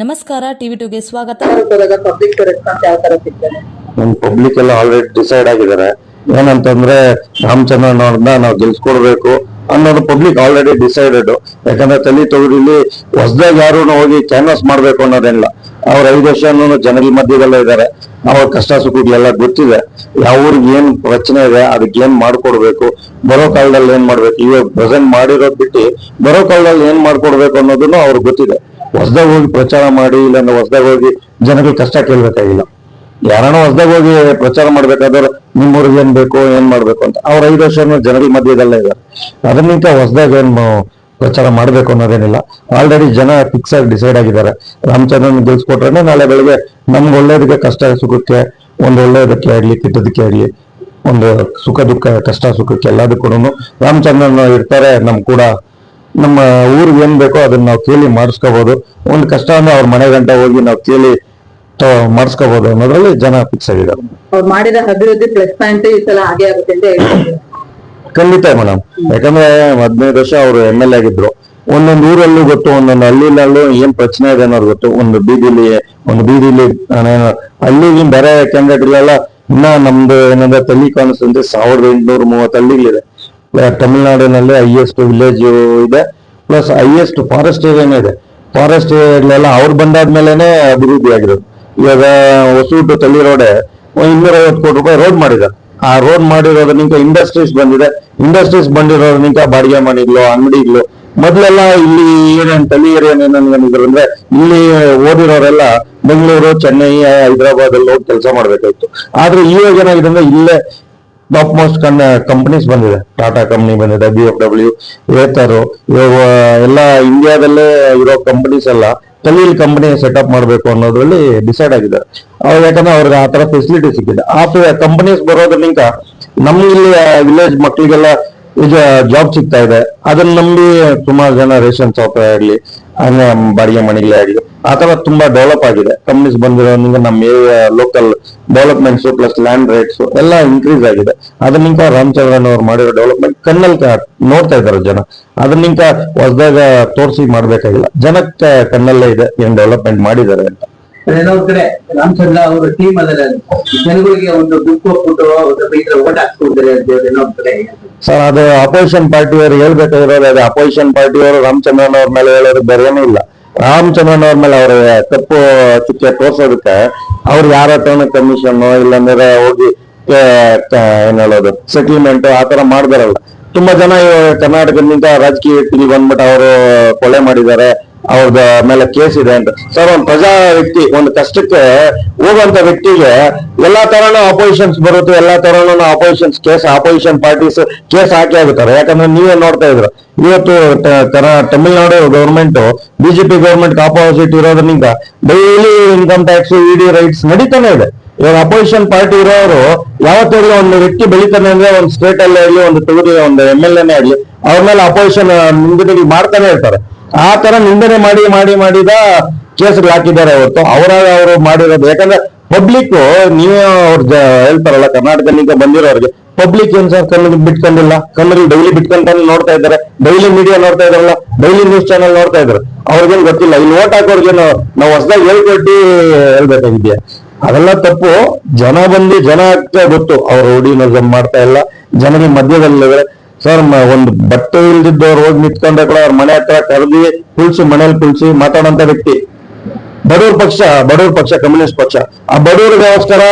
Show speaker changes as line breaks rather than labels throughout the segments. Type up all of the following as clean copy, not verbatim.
ನಮಸ್ಕಾರ ಟಿವಿ ಟುಗೆ ಸ್ವಾಗತ.
Public response ಯಾವ ತರ ಸಿಗ್ತದೆ?
ಪಬ್ಲಿಕ್ ಎಲ್ಲ ಆಲ್ರೆಡಿ ಡಿಸೈಡ್ ಆಗಿದ್ದಾರೆ. ಏನಂತಂದ್ರೆ ರಾಮಚಂದ್ರನ್ ಅವ್ರನ್ನ ನಾವು ಗೆಲ್ಸ್ಕೊಡ್ಬೇಕು ಅನ್ನೋದು ಪಬ್ಲಿಕ್ ಆಲ್ರೆಡಿ ಡಿಸೈಡೆಡ್. ಯಾಕಂದ್ರೆ ತಲಿ ತೊಗರಿಲಿ ಹೊಸದಾಗಿ ಯಾರು ಹೋಗಿ ಕ್ಯಾನ್ವಾಸ್ ಮಾಡ್ಬೇಕು ಅನ್ನೋದೇನಿಲ್ಲ. ಅವ್ರ 5 ವರ್ಷ ಜನಗಳ ಮಧ್ಯದಲ್ಲೇ ಇದ್ದಾರೆ. ಅವ್ರ ಕಷ್ಟ ಸುಖಗಳೆಲ್ಲ ಗೊತ್ತಿದೆ. ಯಾವ ಊರಿಗೆ ಏನ್ ರಚನೆ ಇದೆ, ಅದಕ್ಕೆ ಏನ್ ಮಾಡ್ಕೊಡ್ಬೇಕು, ಬರೋ ಕಾಲದಲ್ಲಿ ಏನ್ ಮಾಡ್ಬೇಕು, ಇವಾಗ ಪ್ರೆಸೆಂಟ್ ಮಾಡಿರೋದ್ ಬಿಟ್ಟು ಬರೋ ಕಾಲದಲ್ಲಿ ಏನ್ ಮಾಡ್ಕೊಡ್ಬೇಕು ಅನ್ನೋದನ್ನು ಅವ್ರಿಗೆ ಗೊತ್ತಿದೆ. ಹೊಸದಾಗ ಹೋಗಿ ಪ್ರಚಾರ ಮಾಡಿ, ಇಲ್ಲಾಂದ್ರೆ ಹೊಸದಾಗ ಹೋಗಿ ಜನಗಳ ಕಷ್ಟ ಕೇಳ್ಬೇಕಾಗಿಲ್ಲ. ಯಾರನ್ನ ಹೊಸದಾಗ ಹೋಗಿ ಪ್ರಚಾರ ಮಾಡ್ಬೇಕಾದ್ರೆ ನಿಮ್ಮೂರಿಗೆ ಏನ್ ಬೇಕು, ಏನ್ ಮಾಡ್ಬೇಕು ಅಂತ ಅವ್ರ 5 ವರ್ಷ ಜನಗಳ ಮಧ್ಯದಲ್ಲೇ ಇದ್ದಾರೆ. ಅದನ್ನಿಂತ ಹೊಸದಾಗ ಏನ್ ಪ್ರಚಾರ ಮಾಡ್ಬೇಕು ಅನ್ನೋದೇನಿಲ್ಲ. ಆಲ್ರೆಡಿ ಜನ ಫಿಕ್ಸ್ ಆಗಿ ಡಿಸೈಡ್ ಆಗಿದ್ದಾರೆ. ರಾಮಚಂದ್ರನ್ ಗೆಲ್ಸ್ಕೊಟ್ರೆ ನಾಳೆ ಬೆಳಗ್ಗೆ ನಮ್ಗೆ ಒಳ್ಳೇದಕ್ಕೆ, ಕಷ್ಟ ಸುಖಕ್ಕೆ, ಒಂದು ಒಳ್ಳೇದಕ್ಕೆ ಆಗ್ಲಿ, ಕೆಟ್ಟದಕ್ಕೆ ಆಗ್ಲಿ, ಒಂದು ಸುಖ ದುಃಖ, ಕಷ್ಟ ಸುಖಕ್ಕೆ ಎಲ್ಲದಕ್ಕೂ ರಾಮಚಂದ್ರನ್ ಇರ್ತಾರೆ ನಮ್ ಕೂಡ. ನಮ್ಮ ಊರಿಗೆ ಏನ್ ಬೇಕೋ ಅದನ್ನ ನಾವು ಕೇಳಿ ಮಾಡಿಸ್ಕೋಬಹುದು. ಒಂದು ಕಷ್ಟ ಅಂದ್ರೆ ಅವ್ರ ಮನೆ ಗಂಟ ಹೋಗಿ ನಾವು ಕೇಳಿ ಮಾಡಿಸ್ಕೋಬಹುದು ಅನ್ನೋದ್ರಲ್ಲಿ ಜನ ಫಿಕ್ಸ್ ಆಗಿದ್ದಾರೆ.
ಅವ್ರು ಮಾಡಿದ ಅಭಿವೃದ್ಧಿ ಪ್ಲಸ್ ಪಾಯಿಂಟ್ ಈ ಸಲ ಹಾಗೆ ಆಗುತ್ತೆ ಅಂತ ಹೇಳ್ತಾರೆ.
ಖಂಡಿತ ಮೇಡಮ್. ಯಾಕಂದ್ರೆ 15 ವರ್ಷ ಅವರು MLA ಆಗಿದ್ರು. ಒಂದೊಂದು ಊರಲ್ಲೂ ಗೊತ್ತು, ಒಂದೊಂದು ಹಳ್ಳಿನಲ್ಲೂ ಏನ್ ಪ್ರಶ್ನೆ ಇದೆ ಅನ್ನೋದು ಗೊತ್ತು. ಒಂದು ಬೀದಿಲಿ ಹಳ್ಳಿಲಿ ಬೇರೆ ಕ್ಯಾಂಡಿಡೇಟ್ಗಳೆಲ್ಲ ಇನ್ನ ನಮ್ದು ಏನಂದ್ರೆ ತಳಿ ಕಾನ್ಸ್ಟಿಟ್ಯೂನ್ಸಿ 1830 ಹಳ್ಳಿಗಳಿದೆ. ತಮಿಳ್ನಾಡಿನಲ್ಲಿ ಹೈಯೆಸ್ಟ್ ವಿಲೇಜ್ ಇದೆ, ಪ್ಲಸ್ ಹೈಯೆಸ್ಟ್ ಫಾರೆಸ್ಟ್ ಏರಿಯಾನೇ ಇದೆ. ಫಾರೆಸ್ಟ್ ಏರಿಯಾಗಳೆಲ್ಲ ಅವ್ರು ಬಂದಾದ್ಮೇಲೆನೆ ಅಭಿವೃದ್ಧಿ ಆಗಿರೋದು. ಇವಾಗ ಹೊಸೂಟು ತಳಿ ರೋಡೆ 250 ಕೋಟಿ ರೂಪಾಯಿ ರೋಡ್ ಮಾಡಿದ್ದಾರೆ. ಆ ರೋಡ್ ಮಾಡಿರೋದ್ರಿಂದ ಇಂಡಸ್ಟ್ರೀಸ್ ಬಂದಿದೆ. ಇಂಡಸ್ಟ್ರೀಸ್ ಬಂದಿರೋದ್ರಿಂದ ಬಾಡಿಗೆ ಮನೆಗಳು, ಅಂಗಡಿಗಳು. ಮೊದಲೆಲ್ಲ ಇಲ್ಲಿ ಏನೇನು ತಳಿ ಏನೇನಿದ್ರು ಅಂದ್ರೆ ಇಲ್ಲಿ ಓದಿರೋರೆಲ್ಲ ಬೆಂಗಳೂರು, ಚೆನ್ನೈ, ಹೈದರಾಬಾದ್ ಅಲ್ಲಿ ಹೋಗಿ ಕೆಲಸ ಮಾಡ್ಬೇಕಾಯ್ತು. ಆದ್ರೆ ಇವಾಗ ಏನಾಗಿದೆ ಅಂದ್ರೆ ಇಲ್ಲೇ ಟಾಪ್ ಮೋಸ್ಟ್ ಕಂಪನೀಸ್ ಬಂದಿದೆ. ಟಾಟಾ ಕಂಪನಿ ಬಂದಿದೆ, BFW, ಏತರ್. ಇವಾಗ ಎಲ್ಲ ಇಂಡಿಯಾದಲ್ಲೇ ಇರೋ ಕಂಪನೀಸ್ ಎಲ್ಲ ತಲೀಲ್ ಕಂಪನಿ ಸೆಟಪ್ ಮಾಡ್ಬೇಕು ಅನ್ನೋದ್ರಲ್ಲಿ ಡಿಸೈಡ್ ಆಗಿದ್ದಾರೆ. ಯಾಕಂದ್ರೆ ಅವ್ರಿಗೆ ಆ ತರ ಫೆಸಿಲಿಟಿ ಸಿಕ್ಕಿದೆ. ಆ ಕಂಪನೀಸ್ ಬರೋದ್ರಿಂದ ನಮ್ಗೆ ಇಲ್ಲಿ ವಿಲೇಜ್ ಮಕ್ಳಿಗೆಲ್ಲ ಈಗ ಜಾಬ್ ಸಿಗ್ತಾ ಇದೆ. ಅದನ್ನ ನಂಬಿ ಸುಮಾರು ಜನ ರೇಷನ್ ಶಾಪ್ ಆಗ್ಲಿ, ಹಂಗೆ ಬಾಡಿಗೆ ಮನೆಗಳೇ ಆಗ್ಲಿ, ಆ ತರ ತುಂಬಾ ಡೆವಲಪ್ ಆಗಿದೆ. ಕಂಪನೀಸ್ ಬಂದಿರೋದ್ರಿಂದ ನಮ್ಮ local developments plus land rates ಎಲ್ಲ ಇನ್ಕ್ರೀಸ್ ಆಗಿದೆ. ಅದನ್ನಿಂತ ರಾಮಚಂದ್ರನ್ ಅವ್ರು ಮಾಡಿರೋ ಡೆವಲಪ್ಮೆಂಟ್ ಕಣ್ಣಲ್ಲಿ ನೋಡ್ತಾ ಇದ್ದಾರೆ ಜನ. ಅದನ್ನಿಂತ ಹೊಸದಾಗ ತೋರಿಸಿ ಮಾಡ್ಬೇಕಾಗಿಲ್ಲ. ಜನಕ್ಕೆ ಕಣ್ಣಲ್ಲೇ ಇದೆ ಏನ್ ಡೆವಲಪ್ಮೆಂಟ್ ಮಾಡಿದ್ದಾರೆ ಅಂತ.
ಇನ್ನೊಂದ್ ಕಡೆ ರಾಮಚಂದ್ರ ಅವರ ಟೀಮ್ ಅದರ ಜನಗಳಿಗೆ ಒಂದು ದುಡ್ಡು ಕೊಟ್ಟು ಓಟ್ ಹಾಕ್ಸ್ಕೊಡ್ತಾರೆ ಅಂತ ಹೇಳಿ ಇನ್ನೊಂದ್ ಕಡೆ
ಸರ್, ಅದು ಅಪೋಸಿಷನ್ ಪಾರ್ಟಿಯವರು ಹೇಳ್ಬೇಕಾಗಿರೋದು. ಅದೇ ಅಪೋಸಿಷನ್ ಪಾರ್ಟಿಯವರು ರಾಮಚಂದ್ರನ್ ಅವ್ರ ಮೇಲೆ ಹೇಳೋದು ಬೇರೆ ಏನೂ ಇಲ್ಲ. ರಾಮಚಂದ್ರನ್ ಅವ್ರ ಮೇಲೆ ಅವ್ರ ತಪ್ಪು ಚುಕ್ಕೆ ತೋರ್ಸೋದಕ್ಕೆ ಅವ್ರು ಯಾರ ಹತ್ರನೂ ಕಮಿಷನ್ ಇಲ್ಲಾಂದ್ರೆ ಹೋಗಿ ಏನ್ ಹೇಳೋದು ಸೆಟಲ್ಮೆಂಟ್ ಆ ತರ ಮಾಡ್ದಾರಲ್ಲ. ತುಂಬಾ ಜನ ಕರ್ನಾಟಕದಿಂದ ರಾಜಕೀಯ ವ್ಯಕ್ತಿಗೆ ಬಂದ್ಬಿಟ್ಟು ಅವರು ಕೊಲೆ ಮಾಡಿದ್ದಾರೆ, ಅವ್ರದ ಮೇಲೆ ಕೇಸ್ ಇದೆ ಅಂತ. ಸರ್, ಒಂದು ಪ್ರಜಾ ವ್ಯಕ್ತಿ, ಒಂದು ಕಷ್ಟಕ್ಕೆ ಹೋಗುವಂತ ವ್ಯಕ್ತಿಗೆ ಎಲ್ಲಾ ತರನು ಅಪೋಸಿಷನ್ಸ್ ಬರುತ್ತೆ, ಎಲ್ಲಾ ತರನು oppositions case, opposition parties case ಹಾಕಿ ಆಗುತ್ತಾರೆ. ಯಾಕಂದ್ರೆ ನೀವೇ ನೋಡ್ತಾ ಇದ್ರು ಇವತ್ತು Tamil Nadu government BJP government opposite ಇರೋದ್ರಿಂದ daily income tax, ED raids ನಡೀತಾನೆ ಇದೆ. ಇವಾಗ ಅಪೋಸಿಷನ್ ಪಾರ್ಟಿ ಇರೋರು ಯಾವತ್ತಾಗ್ಲೂ ಒಂದು ವ್ಯಕ್ತಿ ಬೆಳಿತಾನೆ ಅಂದ್ರೆ ಒಂದು ಸ್ಟೇಟ್ ಅಲ್ಲೇ ಆಗಲಿ, ಒಂದು ತೊಗರಿ, ಒಂದು MLA ಆಗ್ಲಿ, ಅವ್ರ ಮೇಲೆ ಅಪೋಸಿಷನ್ ನಿಂದನೆ ಮಾಡ್ತಾನೆ ಇರ್ತಾರೆ. ಆ ತರ ನಿಂದನೆ ಮಾಡಿದ ಕೇಸ್ಗಳು ಹಾಕಿದ್ದಾರೆ ಹೊರತು ಅವರಾಗ ಅವರು ಮಾಡಿರೋದು. ಯಾಕಂದ್ರೆ ಪಬ್ಲಿಕ್ ನೀವೇ ಅವ್ರು ಹೇಳ್ತಾರಲ್ಲ, ಕರ್ನಾಟಕದಿಂದ ಬಂದಿರೋರಿಗೆ ಪಬ್ಲಿಕ್ ಏನ್ ಸರ್ ಕಣ್ಣಿಗೆ ಬಿಟ್ಕೊಂಡಿಲ್ಲ, ಕಣ್ಣಿಗೆ ಡೈಲಿ ಬಿಟ್ಕೊಂಡು ನೋಡ್ತಾ ಇದ್ದಾರೆ. ಡೈಲಿ ಮೀಡಿಯಾ ನೋಡ್ತಾ ಇದಾರಲ್ಲ, ಡೈಲಿ ನ್ಯೂಸ್ ಚಾನೆಲ್ ನೋಡ್ತಾ ಇದ್ರು. ಅವ್ರಿಗೇನು ಗೊತ್ತಿಲ್ಲ. ಇಲ್ಲಿ ಓಟ್ ಹಾಕೋರ್ಗೇನು ನಾವು ಹೊಸದಾಗಿ ಹೇಳ್ಕೊಟ್ಟು ಹೇಳ್ಬೇಕಾಗಿದ್ಯಾ? ಅದೆಲ್ಲ ತಪ್ಪು. ಜನ ಬಂದು ಜನಕ್ಕೆ ಗೊತ್ತು ಅವ್ರು ಓಡಿನಜಮ್ ಮಾಡ್ತಾ ಇಲ್ಲ. ಜನರಿಗೆ ಮಧ್ಯದಲ್ಲಿದ್ದಾರೆ. ಸರ್, ಒಂದು ಬಟ್ಟೆ ಇಲ್ದಿದ್ದವ್ರು ಹೋಗಿ ನಿಂತ್ಕೊಂಡ ಕೂಡ ಅವ್ರ ಮನೆ ಹತ್ರ ಕರೆದಿ ಮನೇಲಿ ಕುಳ್ಸಿ ಮಾತಾಡೋಂತ ವ್ಯಕ್ತಿ. ಬಡವ್ರ ಪಕ್ಷ ಕಮ್ಯುನಿಸ್ಟ್ ಪಕ್ಷ ಆ ಬಡವರಿಗೋಸ್ಕರ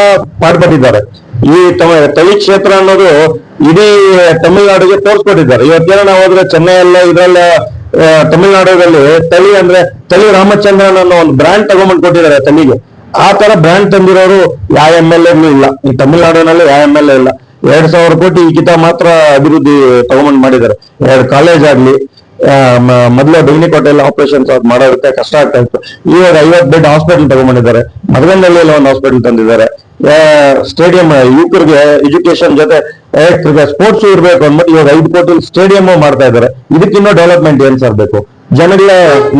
ಪಾಡ್ಪಟ್ಟಿದ್ದಾರೆ. ಈ ತಳಿ ಕ್ಷೇತ್ರ ಅನ್ನೋದು ಇಡೀ ತಮಿಳ್ನಾಡಿಗೆ ತೋರ್ಸ್ಕೊಟ್ಟಿದ್ದಾರೆ. ಇವತ್ತೇನೋ ನಾವು ಹೋದ್ರೆ ಚೆನ್ನೈಯಲ್ಲ ಇದ್ರಲ್ಲ ತಮಿಳ್ನಾಡಲ್ಲಿ ತಳಿ ರಾಮಚಂದ್ರನ್ ಅನ್ನೋ ಒಂದು ಬ್ರ್ಯಾಂಡ್ ತಗೊಂಡ್ಬಂದು ಕೊಟ್ಟಿದ್ದಾರೆ ತಳಿಗೆ. ಆ ತರ ಬ್ರ್ಯಾಂಡ್ ತಂದಿರೋರು ಯಾವ MLA ಇಲ್ಲ ಈ ತಮಿಳ್ನಾಡಿನಲ್ಲಿ. ಯಾವ MLA ಇಲ್ಲ. 2000 ಕೋಟಿ ಈ ಕಿತ ಮಾತ್ರ ಅಭಿವೃದ್ಧಿ ತಗೊಂಡ್ ಮಾಡಿದ್ದಾರೆ. 2 ಕಾಲೇಜ್ ಆಗ್ಲಿ, ಮೊದಲು ಡೈನಿಕೋಟೆಯಲ್ಲಿ ಆಪರೇಷನ್ಸ್ ಮಾಡೋದಕ್ಕೆ ಕಷ್ಟ ಆಗ್ತಾ ಇತ್ತು. ಇವಾಗ 50 ಬೆಡ್ ಹಾಸ್ಪಿಟಲ್ ತಗೊಂಡ್ಬಂದಿದ್ದಾರೆ. ಮಧುಗಂಡಲ್ಲಿ ಒಂದು ಹಾಸ್ಪಿಟಲ್ ತಂದಿದ್ದಾರೆ. ಸ್ಟೇಡಿಯಂ, ಯುವಕರಿಗೆ ಎಜುಕೇಶನ್ ಜೊತೆ ಸ್ಪೋರ್ಟ್ಸ್ ಇರ್ಬೇಕು ಅಂದ್ಬಿಟ್ಟು ಇವಾಗ 5 ಕೋಟಿ ಸ್ಟೇಡಿಯಂ ಮಾಡ್ತಾ ಇದ್ದಾರೆ. ಇದಕ್ಕಿನ್ನೂ ಡೆವಲಪ್ಮೆಂಟ್ ಏನ್ ಸರ್ ಬೇಕು? ಜನಗಳ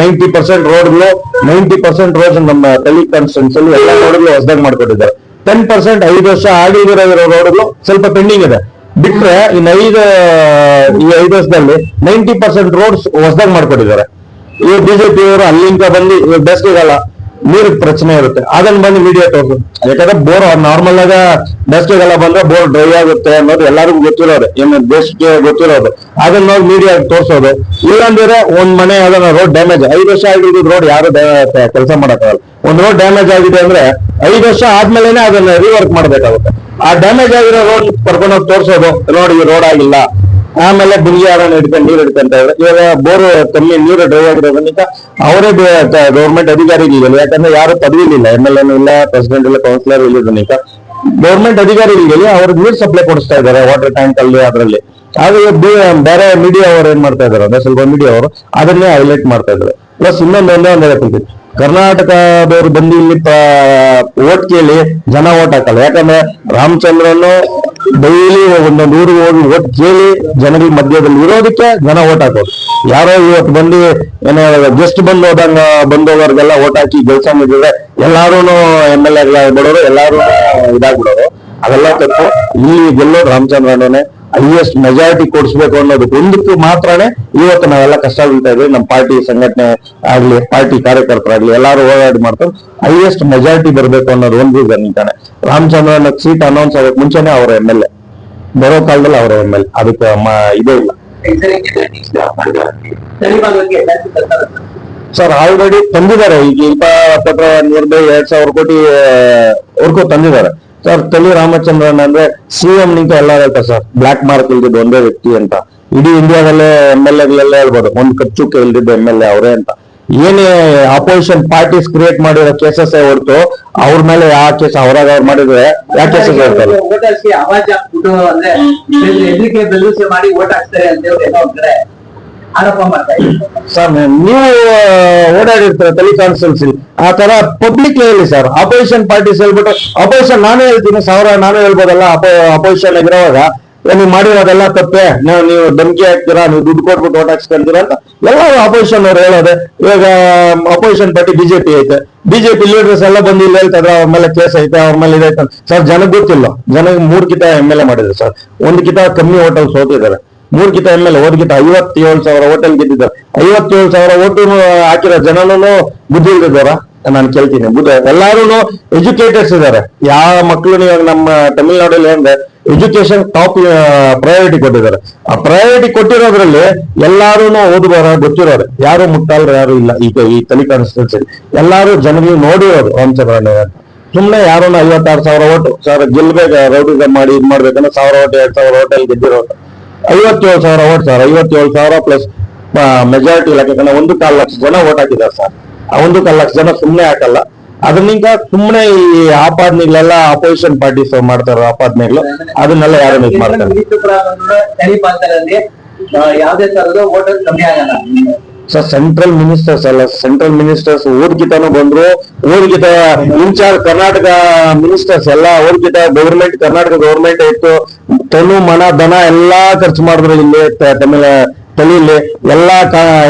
90% ರೋಡ್ಗಳು, 90% ರೋಡ್ಸ್ ನಮ್ಮ ತಳಿ ಕಾನ್ಸ್ಟಿಟ್ಯೂನ್ಸಿ ಎಲ್ಲ ರೋಡ್ಗಳು ಹೊಸದಾಗಿ ಮಾಡ್ಕೊಟ್ಟಿದ್ದಾರೆ. 10% 5 ವರ್ಷ ಆಗಿರೋ ರೋಡ್ಗಳು ಸ್ವಲ್ಪ ಪೆಂಡಿಂಗ್ ಇದೆ. ಬಿಟ್ರೆ ಇನ್ನು 5 ವರ್ಷದಲ್ಲಿ 90% ರೋಡ್ಸ್ ಹೊಸದಾಗಿ ಮಾಡ್ಕೊಟ್ಟಿದ್ದಾರೆ. ಈ ಬಿಜೆಪಿ ಅವರು ಅಲ್ಲಿಂದ ಬಂದು ಬೇಸಿಗೆಗಾಲ ನೀರಿನ ಪ್ರಶ್ನೆ ಇರುತ್ತೆ, ಅದನ್ನ ಬಂದು ಮೀಡಿಯಾ ತೋರಿಸು. ಯಾಕಂದ್ರೆ ಬೋರ್ ನಾರ್ಮಲ್ ಆಗ ಬೇಸಿಗೆಗೆಲ್ಲ ಬಂದ್ರೆ ಬೋರ್ ಡ್ರೈ ಆಗುತ್ತೆ ಅನ್ನೋದು ಎಲ್ಲರಿಗೂ ಗೊತ್ತಿರೋದು, ಏನು ದೇಶಕ್ಕೆ ಗೊತ್ತಿರೋದು. ಅದನ್ನ ನೋಡಿ ಮೀಡಿಯಾ ತೋರ್ಸೋದು. ಇಲ್ಲಾಂದ್ರೆ ಒಂದ್ ಮನೆ ಯಾವ್ದಾರ ರೋಡ್ ಡ್ಯಾಮೇಜ್, 5 ವರ್ಷ ಆಗಿದ್ದು ರೋಡ್ ಯಾರು ಕೆಲಸ ಮಾಡಕ್ಕಾಗಲ್ಲ. ಒಂದ್ ರೋಡ್ ಡ್ಯಾಮೇಜ್ ಆಗಿದೆ ಅಂದ್ರೆ 5 ವರ್ಷ ಆದ್ಮೇಲೆನೆ ಅದನ್ನ ರಿವರ್ಕ್ ಮಾಡ್ಬೇಕಾಗುತ್ತೆ. ಆ ಡ್ಯಾಮೇಜ್ ಆಗಿರೋ ರೋಡ್ ಕರ್ಕೊಂಡೋಗಿ ತೋರ್ಸೋದು, ನೋಡಿ ಈ ರೋಡ್ ಆಗಿಲ್ಲ. ಆಮೇಲೆ ಬಿಗಿಯಾರನ್ನ ಹಿಡ್ಕೊಂಡು ನೀರು ಹಿಡ್ಕೊಂತ ಇದ್ರೆ ಇವಾಗ ಬೋರ್ ಕಮ್ಮಿ ನೀರು ಡ್ರೈ ಆಗಿರೋದ್ರಿಂದ ಅವರೇ ಗೌರ್ಮೆಂಟ್ ಅಧಿಕಾರಿಗಳಿಲ್ಲ, ಯಾಕಂದ್ರೆ ಯಾರು ಪದವಿಲಿಲ್ಲ, MLA ಇಲ್ಲ, ಪ್ರೆಸಿಡೆಂಟ್ ಇಲ್ಲ, ಕೌನ್ಸಿಲರ್ ಇಲ್ಲ. ಗೌರ್ಮೆಂಟ್ ಅಧಿಕಾರಿಗಳಿಗೆ ಅವ್ರಿಗೆ ನೀರು ಸಪ್ಲೈ ಕೊಡಿಸ್ತಾ ಇದ್ದಾರೆ ವಾಟರ್ ಟ್ಯಾಂಕ್ ಅಲ್ಲಿ ಅದರಲ್ಲಿ. ಆದ್ರೆ ಬೇರೆ ಮೀಡಿಯಾ ಅವರು ಏನ್ ಮಾಡ್ತಾ ಇದಾರೆ ಅಂದ್ರೆ ಸ್ವಲ್ಪ ಮೀಡಿಯಾ ಅವರು ಅದನ್ನೇ ಹೈಲೈಟ್ ಮಾಡ್ತಾ ಇದ್ದಾರೆ. ಪ್ಲಸ್ ಇನ್ನೊಂದು ಹೇಳ್ತೀನಿ, ಕರ್ನಾಟಕದವರು ಬಂದು ಇಲ್ಲಿ ಓಟ್ ಕೇಳಿ ಜನ ಓಟ್ ಹಾಕಲ್ಲ. ಯಾಕಂದ್ರೆ ರಾಮಚಂದ್ರನು ಡೈಲಿ ಒಂದೊಂದು ಊರಿಗೆ ಹೋಗಿ ಓಟ್ ಕೇಳಿ ಜನಗಳ ಮಧ್ಯದಲ್ಲಿ ಇರೋದಕ್ಕೆ ಜನ ಓಟ್ ಹಾಕೋದು. ಯಾರೋ ಇವತ್ತು ಬಂದು ಏನೋ ಗೆಸ್ಟ್ ಬಂದೋಗರ್ಗೆಲ್ಲ ಓಟ್ ಹಾಕಿ ಕೆಲಸ ಮಾಡಿದ್ರೆ ಎಲ್ಲಾರು MLA ಬಿಡೋರು, ಎಲ್ಲಾರು ಇದಾಗ್ಬಿಡೋರು. ಅದೆಲ್ಲ ತಪ್ಪು. ಇಲ್ಲಿ ಗೆಲ್ಲೋದು ರಾಮಚಂದ್ರನೇ. ಹೈಯೆಸ್ಟ್ ಮೆಜಾರಿಟಿ ಕೊಡಿಸ್ಬೇಕು ಅನ್ನೋದು ಒಂದಕ್ಕೂ ಮಾತ್ರನೇ ಇವತ್ತು ನಾವೆಲ್ಲ ಕಷ್ಟ ಬೀಳ್ತಾ ಇದ್ವಿ. ನಮ್ಮ ಪಾರ್ಟಿ ಸಂಘಟನೆ ಆಗ್ಲಿ, ಪಾರ್ಟಿ ಕಾರ್ಯಕರ್ತರಾಗ್ಲಿ ಎಲ್ಲಾರು ಹೋರಾಟ ಮಾಡ್ತಾರೆ. ಹೈಯೆಸ್ಟ್ ಮೆಜಾರಿಟಿ ಬರ್ಬೇಕು ಅನ್ನೋದು ಒಂದು ರೀಸನ್ ಅಂತಾನೆ. ರಾಮಚಂದ್ರನ ಸೀಟ್ ಅನೌನ್ಸ್ ಆಗೋಕ್ ಮುಂಚೆನೆ ಅವರ MLA, ಬರೋ ಕಾಲದಲ್ಲಿ ಅವರ MLA, ಅದಕ್ಕೆ ಇದೇ ಇಲ್ಲ ಸರ್. ಆಲ್ರೆಡಿ ತಂದಿದ್ದಾರೆ, ಈಗ ಇಪ್ಪತ್ತ ನಿಯರ್ಬೈ 2,000 ಕೋಟಿ ವರ್ಗೂ ತಂದಿದ್ದಾರೆ ಸರ್. ತಲಿ ರಾಮಚಂದ್ರನ್ ಅಂದ್ರೆ CM ನಿಂತ ಎಲ್ಲ ಹೇಳ್ತಾರೆ ಸರ್, ಬ್ಲಾಕ್ ಮಾರ್ಕ್ ಇಲ್ದಿದ್ದು ಒಂದೇ ವ್ಯಕ್ತಿ ಅಂತ. ಇಡೀ ಇಂಡಿಯಾದಲ್ಲೇ MLAಗಳೆಲ್ಲ ಹೇಳ್ಬೋದು, ಒಂದು ಖರ್ಚುಕ್ಕೆ ಇಲ್ದಿದ್ದು MLA ಅವರೇ ಅಂತ. ಏನೇ ಅಪೋಸಿಷನ್ ಪಾರ್ಟೀಸ್ ಕ್ರಿಯೇಟ್ ಮಾಡಿರೋ ಕೇಸಸ್ ಹೊರತು ಅವ್ರ ಮೇಲೆ ಯಾವ ಕೇಸ್ ಅವ್ರಾಗ ಅವ್ರು ಮಾಡಿದ್ರೆ ಯಾವ ಕೇಸಸ್ ಹೇಳ್ತಾರೆ
ಮಾಡಿ ಓಟ್ ಹಾಕ್ತಾರೆ ಅಂತ ಹೇಳಿ ಆರೋಪ ಮಾಡ್ತಾ ಇದ್ದಾರೆ
ಸರ್. ನೀವು ಓಡಾಡಿರ್ತಾರೆ ತಲಿ ಕಾನ್ಸ್ಟಿಟ್ಯೂನ್ಸಿ, ಆ ತರ ಪಬ್ಲಿಕ್ ಹೇಳಿ ಸರ್. ಅಪೋಸಿಷನ್ ಪಾರ್ಟೀಸ್ ಹೇಳ್ಬಿಟ್ಟು ಅಪೋಸಿಷನ್ ನಾನೇ ಹೇಳ್ತೀನಿ, ನಾನು ಹೇಳ್ಬೋದಲ್ಲ. ಅಪೋಸಿಷನ್ ಆಗಿರೋವಾಗ ನೀವು ಮಾಡಿರೋದೆಲ್ಲ ತಪ್ಪೆ, ನೀವು ಧಮಕಿ ಹಾಕ್ತೀರಾ, ನೀವು ದುಡ್ಡು ಕೊಟ್ಬಿಟ್ಟು ಓಟ್ ಹಾಕ್ಸ್ಕೊಂತೀರಾ ಅಂತ ಎಲ್ಲರೂ ಅಪೋಸಿಷನ್ ಅವ್ರು ಹೇಳೋದೆ. ಇವಾಗ ಅಪೋಸಿಷನ್ ಪಾರ್ಟಿ ಬಿಜೆಪಿ ಐತೆ, ಬಿಜೆಪಿ ಲೀಡರ್ಸ್ ಎಲ್ಲ ಬಂದು ಇಲ್ಲಿ ಹೇಳ್ತಾ ಇದ್ರೆ ಅವ್ರ ಮೇಲೆ ಕೇಸ್ ಐತೆ, ಅವ್ರ ಮೇಲೆ ಇದೈತೆ ಸರ್. ಜನಕ್ಕೆ ಗೊತ್ತಿಲ್ಲ. ಜನಕ್ಕೆ 3 ಕಿತ MLA ಮಾಡಿದ್ರು ಸರ್, 1 ಕಿತ ಕಮ್ಮಿ ಹೋಟೆಲ್ ಸೋತಿದ್ದಾರೆ. 3 ಕಿತ MLA, 1 ಕಿತ 57,000 ಹೋಟೆಲ್ ಗೆದ್ದಿದ್ದಾರೆ. 57,000 ಓಟು ಹಾಕಿರೋ ಜನನೂ ಬುದ್ಧಿ ಇಲ್ದಿದ್ದಾರ ನಾನು ಕೇಳ್ತೀನಿ. ಎಲ್ಲಾರು ಎಜುಕೇಟೆಡ್ಸ್ ಇದಾರೆ. ಯಾವ ಮಕ್ಕಳು ಇವಾಗ ನಮ್ಮ ತಮಿಳ್ನಾಡಲ್ಲಿ ಅಂದ್ರೆ ಎಜುಕೇಶನ್ ಟಾಪ್ ಪ್ರಯಾರಿಟಿ ಕೊಟ್ಟಿದ್ದಾರೆ. ಆ ಪ್ರಯಾರಿಟಿ ಕೊಟ್ಟಿರೋದ್ರಲ್ಲಿ ಎಲ್ಲಾರು ಓದುವರ ಗೊತ್ತಿರೋರು, ಯಾರು ಮುಟ್ಟಾಳ್ರು ಯಾರು ಇಲ್ಲ. ಈಗ ಈ ತಲಿ ಕಾನ್ಸ್ಟಿಟ್ಯೂನ್ಸಿ ಎಲ್ಲಾರು ಜನರಿಗೆ ನೋಡಿರೋದು ರಾಮಚಂದ್ರಣ್ಣ. ಸುಮ್ನೆ ಯಾರು 56,000 ಓಟು ಸರ್ ಗೆಲ್ಬೇಕು, ರೌಡಿಸಮ್ ಮಾಡಿ ಇದ್ ಮಾಡ್ಬೇಕಂದ್ರೆ 1,000 ಓಟ್ 2,000 ಹೋಟೆಲ್ ಗೆದ್ದಿರೋದು. 57,000 ಓಟ್ ಸರ್, 57,000 ಪ್ಲಸ್ ಮೆಜಾರಿಟಿ ಯಾಕಂದ್ರೆ 1.25 ಲಕ್ಷ ಜನ ಓಟ್ ಹಾಕಿದ್ದಾರೆ ಸರ್. ಆ 1.25 ಲಕ್ಷ ಜನ ಸುಮ್ನೆ ಹಾಕಲ್ಲ. ಅದನ್ನೀಗ ಸುಮ್ನೆ ಈ ಆಪಾದನೆಗಳೆಲ್ಲ ಅಪೋಸಿಷನ್ ಪಾರ್ಟೀಸ್ ಮಾಡ್ತಾರ ಆಪಾದನೆಗಳು, ಅದನ್ನೆಲ್ಲ ಯಾರು ಇದು ಮಾಡ್ತಾರೆ
ಯಾವುದೇ ತರದ ಓಟ್ ಕಮ್ಮಿ ಆಗಲ್ಲ
ಸರ್. ಸೆಂಟ್ರಲ್ ಮಿನಿಸ್ಟರ್ಸ್ ಅಲ್ಲ, ಸೆಂಟ್ರಲ್ ಮಿನಿಸ್ಟರ್ಸ್ ಓದ್ಕಿತಾನು ಬಂದ್ರು, ಓದ್ಕಿತ ಇನ್ಚಾರ್ಜ್ ಕರ್ನಾಟಕ ಮಿನಿಸ್ಟರ್ಸ್ ಎಲ್ಲ ಓದ್ಕಿತ ಗೌರ್ಮೆಂಟ್, ಕರ್ನಾಟಕ ಗೌರ್ಮೆಂಟ್ ಇತ್ತು. ತನು ಮನ ಧನ ಎಲ್ಲಾ ಖರ್ಚು ಮಾಡಿದ್ರು ಇಲ್ಲಿ ತಳಿಲಿ ಎಲ್ಲಾ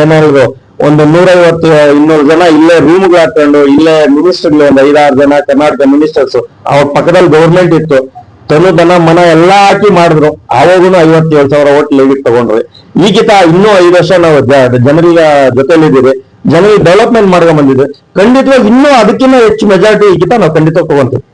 ಏನ್ ಹೇಳಿದ್ರು. ಒಂದು 150-200 ಜನ ಇಲ್ಲೇ ರೂಮ್ಗಳು ಹಾಕೊಂಡು ಇಲ್ಲೇ ಮಿನಿಸ್ಟರ್ಗಳು ಒಂದು 5-6 ಜನ ಕರ್ನಾಟಕ ಮಿನಿಸ್ಟರ್ಸ್ ಅವ್ರ ಪಕ್ಕದಲ್ಲಿ ಗೌರ್ಮೆಂಟ್ ಇತ್ತು. ತನು ಧನ ಮನ ಎಲ್ಲಾ ಹಾಕಿ ಮಾಡಿದ್ರು. ಆವಾಗೂ 57,000 ಓಟ್ ಲೀಡಿಗೆ ತಗೊಂಡ್ರಿ. ಈಗಿತ ಇನ್ನೂ 5 ವರ್ಷ ನಾವು ಜನರಿಗೆ ಜೊತೆಲಿದ್ದೀವಿ, ಜನರಿಗೆ ಡೆವಲಪ್ಮೆಂಟ್ ಮಾಡ್ಕೊಂಡ್ ಬಂದಿದೆ. ಖಂಡಿತವಾಗಿ ಇನ್ನೂ ಅದಕ್ಕಿಂತ ಹೆಚ್ಚು ಮೆಜಾರಿಟಿ ಈಗಿತ ನಾವು ಖಂಡಿತ ತಗೊಂತೀವಿ.